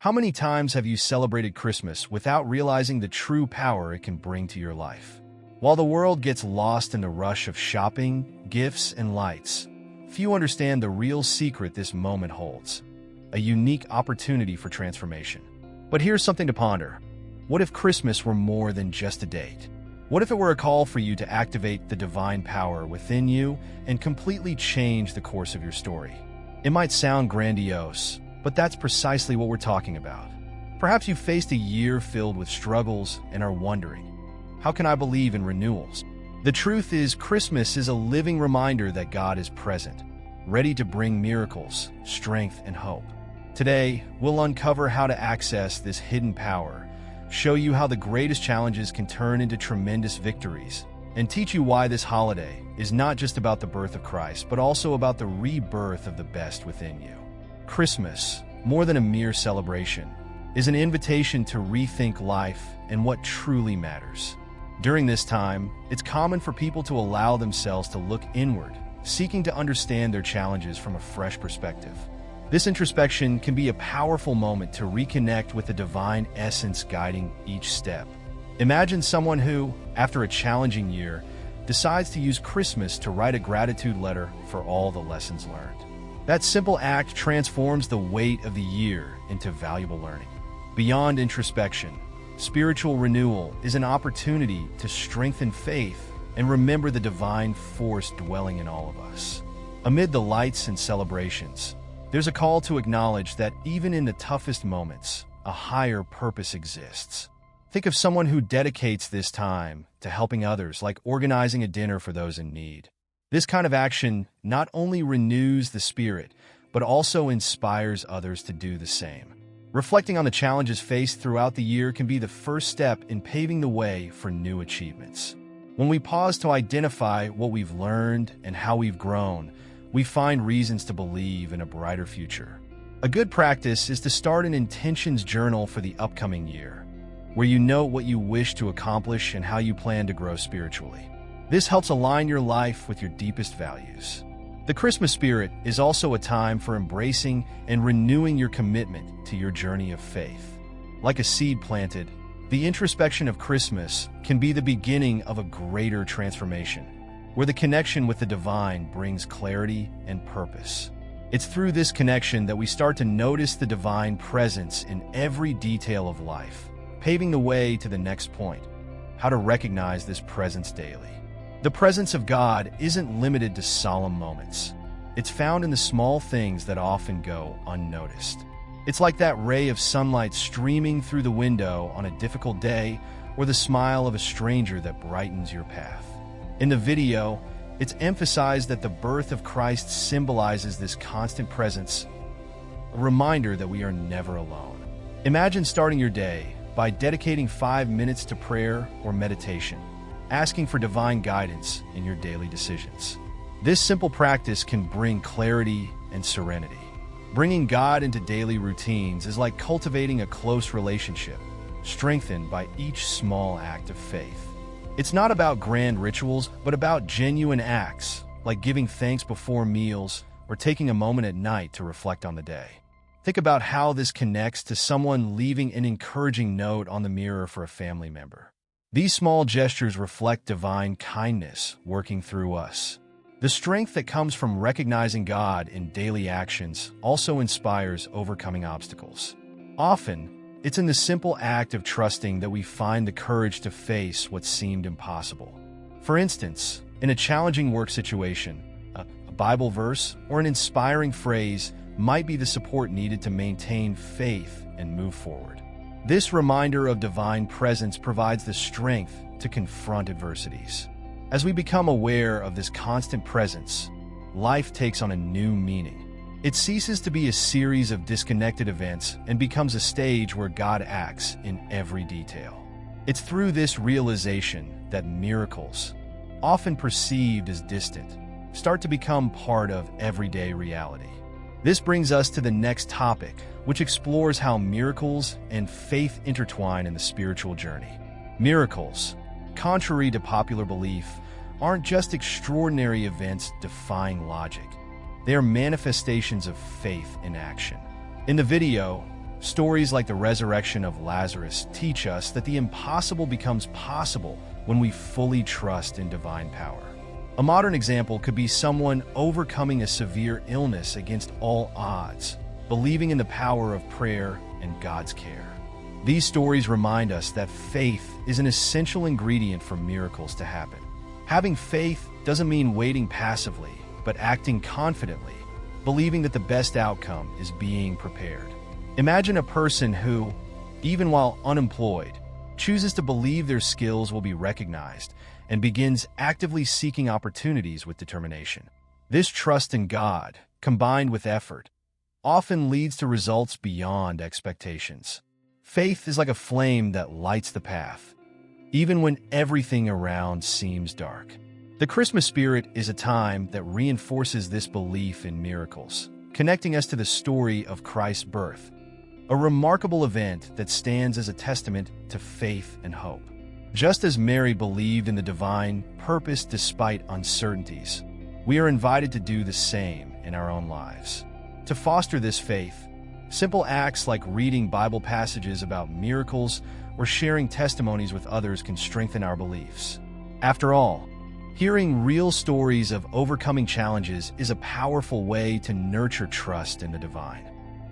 How many times have you celebrated Christmas without realizing the true power it can bring to your life? While the world gets lost in the rush of shopping, gifts, and lights, few understand the real secret this moment holds: a unique opportunity for transformation. But here's something to ponder. What if Christmas were more than just a date? What if it were a call for you to activate the divine power within you and completely change the course of your story? It might sound grandiose, but that's precisely what we're talking about. Perhaps you've faced a year filled with struggles and are wondering, how can I believe in renewals? The truth is, Christmas is a living reminder that God is present, ready to bring miracles, strength, and hope. Today, we'll uncover how to access this hidden power, show you how the greatest challenges can turn into tremendous victories, and teach you why this holiday is not just about the birth of Christ, but also about the rebirth of the best within you. Christmas, more than a mere celebration, is an invitation to rethink life and what truly matters. During this time, it's common for people to allow themselves to look inward, seeking to understand their challenges from a fresh perspective. This introspection can be a powerful moment to reconnect with the divine essence guiding each step. Imagine someone who, after a challenging year, decides to use Christmas to write a gratitude letter for all the lessons learned. That simple act transforms the weight of the year into valuable learning. Beyond introspection, spiritual renewal is an opportunity to strengthen faith and remember the divine force dwelling in all of us. Amid the lights and celebrations, there's a call to acknowledge that even in the toughest moments, a higher purpose exists. Think of someone who dedicates this time to helping others, like organizing a dinner for those in need. This kind of action not only renews the spirit, but also inspires others to do the same. Reflecting on the challenges faced throughout the year can be the first step in paving the way for new achievements. When we pause to identify what we've learned and how we've grown, we find reasons to believe in a brighter future. A good practice is to start an intentions journal for the upcoming year, where you note what you wish to accomplish and how you plan to grow spiritually. This helps align your life with your deepest values. The Christmas spirit is also a time for embracing and renewing your commitment to your journey of faith. Like a seed planted, the introspection of Christmas can be the beginning of a greater transformation, where the connection with the divine brings clarity and purpose. It's through this connection that we start to notice the divine presence in every detail of life, paving the way to the next point: how to recognize this presence daily. The presence of God isn't limited to solemn moments. It's found in the small things that often go unnoticed. It's like that ray of sunlight streaming through the window on a difficult day, or the smile of a stranger that brightens your path. In the video, it's emphasized that the birth of Christ symbolizes this constant presence, a reminder that we are never alone. Imagine starting your day by dedicating 5 minutes to prayer or meditation, asking for divine guidance in your daily decisions. This simple practice can bring clarity and serenity. Bringing God into daily routines is like cultivating a close relationship, strengthened by each small act of faith. It's not about grand rituals, but about genuine acts, like giving thanks before meals or taking a moment at night to reflect on the day. Think about how this connects to someone leaving an encouraging note on the mirror for a family member. These small gestures reflect divine kindness working through us. The strength that comes from recognizing God in daily actions also inspires overcoming obstacles. Often, it's in the simple act of trusting that we find the courage to face what seemed impossible. For instance, in a challenging work situation, a Bible verse or an inspiring phrase might be the support needed to maintain faith and move forward. This reminder of divine presence provides the strength to confront adversities. As we become aware of this constant presence, life takes on a new meaning. It ceases to be a series of disconnected events and becomes a stage where God acts in every detail. It's through this realization that miracles, often perceived as distant, start to become part of everyday reality. This brings us to the next topic, which explores how miracles and faith intertwine in the spiritual journey. Miracles, contrary to popular belief, aren't just extraordinary events defying logic. They are manifestations of faith in action. In the video, Stories like the resurrection of Lazarus teach us that the impossible becomes possible when we fully trust in divine power. A modern example could be someone overcoming a severe illness against all odds, believing in the power of prayer and God's care. These stories remind us that faith is an essential ingredient for miracles to happen. Having faith doesn't mean waiting passively, but acting confidently, believing that the best outcome is being prepared. Imagine a person who, even while unemployed, chooses to believe their skills will be recognized and begins actively seeking opportunities with determination. This trust in God, combined with effort, often leads to results beyond expectations. Faith is like a flame that lights the path, even when everything around seems dark. The Christmas spirit is a time that reinforces this belief in miracles, connecting us to the story of Christ's birth, a remarkable event that stands as a testament to faith and hope. Just as Mary believed in the divine purpose despite uncertainties, we are invited to do the same in our own lives. To foster this faith, simple acts like reading Bible passages about miracles or sharing testimonies with others can strengthen our beliefs. After all, hearing real stories of overcoming challenges is a powerful way to nurture trust in the divine.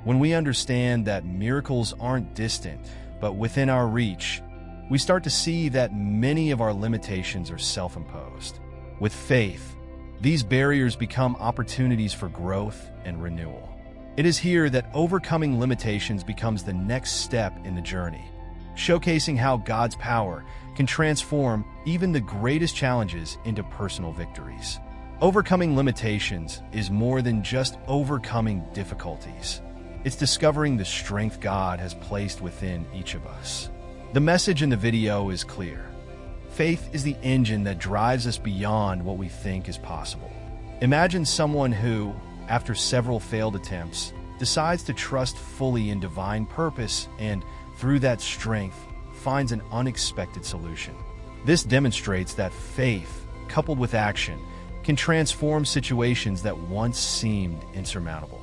When we understand that miracles aren't distant, but within our reach, we start to see that many of our limitations are self-imposed. With faith, these barriers become opportunities for growth and renewal. It is here that overcoming limitations becomes the next step in the journey, showcasing how God's power can transform even the greatest challenges into personal victories. Overcoming limitations is more than just overcoming difficulties. It's discovering the strength God has placed within each of us. The message in the video is clear. Faith is the engine that drives us beyond what we think is possible. Imagine someone who, after several failed attempts, decides to trust fully in divine purpose and, through that strength, finds an unexpected solution. This demonstrates that faith, coupled with action, can transform situations that once seemed insurmountable.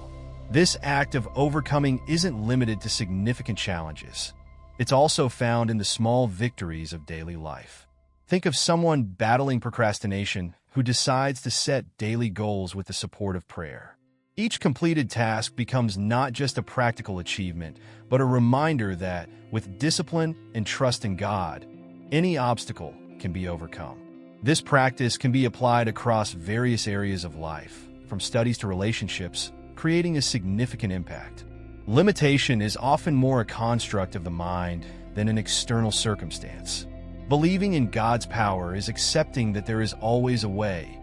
This act of overcoming isn't limited to significant challenges. It's also found in the small victories of daily life. Think of someone battling procrastination who decides to set daily goals with the support of prayer. Each completed task becomes not just a practical achievement, but a reminder that, with discipline and trust in God, any obstacle can be overcome. This practice can be applied across various areas of life, from studies to relationships, creating a significant impact. Limitation is often more a construct of the mind than an external circumstance. Believing in God's power is accepting that there is always a way,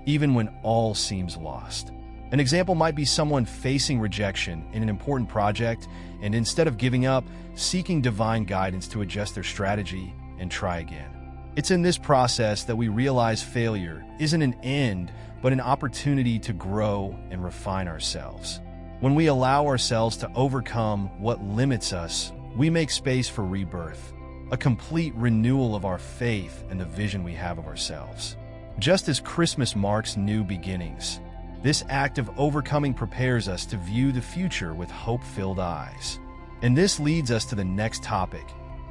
even when all seems lost. An example might be someone facing rejection in an important project and, instead of giving up, seeking divine guidance to adjust their strategy and try again. It's in this process that we realize failure isn't an end, but an opportunity to grow and refine ourselves. When we allow ourselves to overcome what limits us, we make space for rebirth, a complete renewal of our faith and the vision we have of ourselves. Just as Christmas marks new beginnings, this act of overcoming prepares us to view the future with hope-filled eyes. And this leads us to the next topic,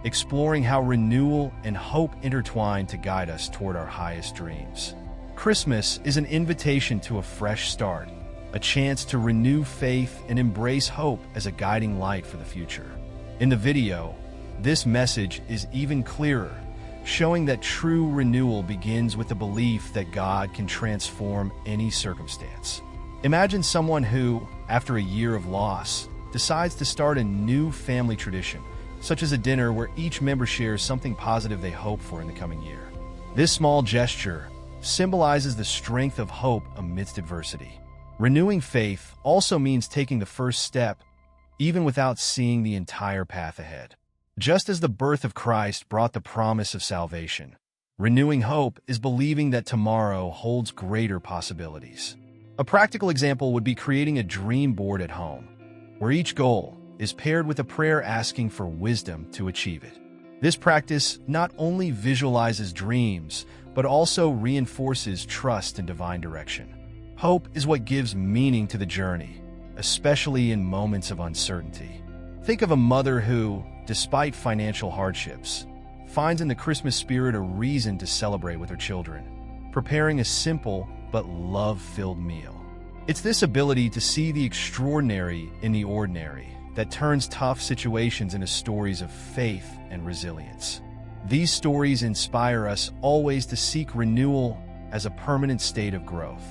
exploring how renewal and hope intertwine to guide us toward our highest dreams. Christmas is an invitation to a fresh start, a chance to renew faith and embrace hope as a guiding light for the future. In the video, this message is even clearer, showing that true renewal begins with the belief that God can transform any circumstance. Imagine someone who, after a year of loss, decides to start a new family tradition, such as a dinner where each member shares something positive they hope for in the coming year. This small gesture symbolizes the strength of hope amidst adversity. Renewing faith also means taking the first step, even without seeing the entire path ahead. Just as the birth of Christ brought the promise of salvation, renewing hope is believing that tomorrow holds greater possibilities. A practical example would be creating a dream board at home, where each goal is paired with a prayer asking for wisdom to achieve it. This practice not only visualizes dreams, but also reinforces trust in divine direction. Hope is what gives meaning to the journey, especially in moments of uncertainty. Think of a mother who, despite financial hardships, finds in the Christmas spirit a reason to celebrate with her children, preparing a simple but love-filled meal. It's this ability to see the extraordinary in the ordinary that turns tough situations into stories of faith and resilience. These stories inspire us always to seek renewal as a permanent state of growth.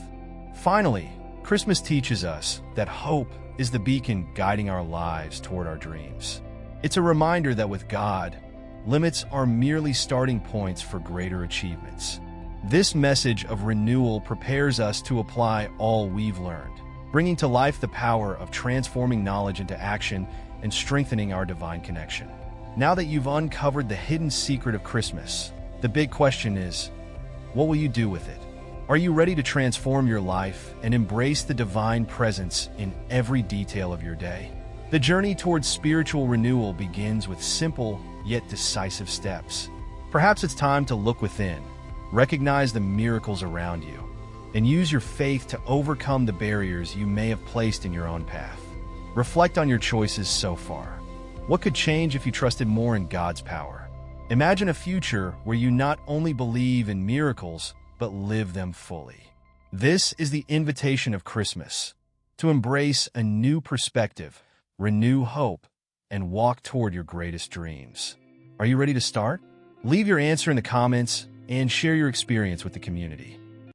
Finally, Christmas teaches us that hope is the beacon guiding our lives toward our dreams. It's a reminder that with God, limits are merely starting points for greater achievements. This message of renewal prepares us to apply all we've learned, bringing to life the power of transforming knowledge into action and strengthening our divine connection. Now that you've uncovered the hidden secret of Christmas, the big question is, what will you do with it? Are you ready to transform your life and embrace the divine presence in every detail of your day? The journey towards spiritual renewal begins with simple yet decisive steps. Perhaps it's time to look within, recognize the miracles around you, and use your faith to overcome the barriers you may have placed in your own path. Reflect on your choices so far. What could change if you trusted more in God's power? Imagine a future where you not only believe in miracles, but live them fully. This is the invitation of Christmas, to embrace a new perspective, renew hope, and walk toward your greatest dreams. Are you ready to start? Leave your answer in the comments and share your experience with the community.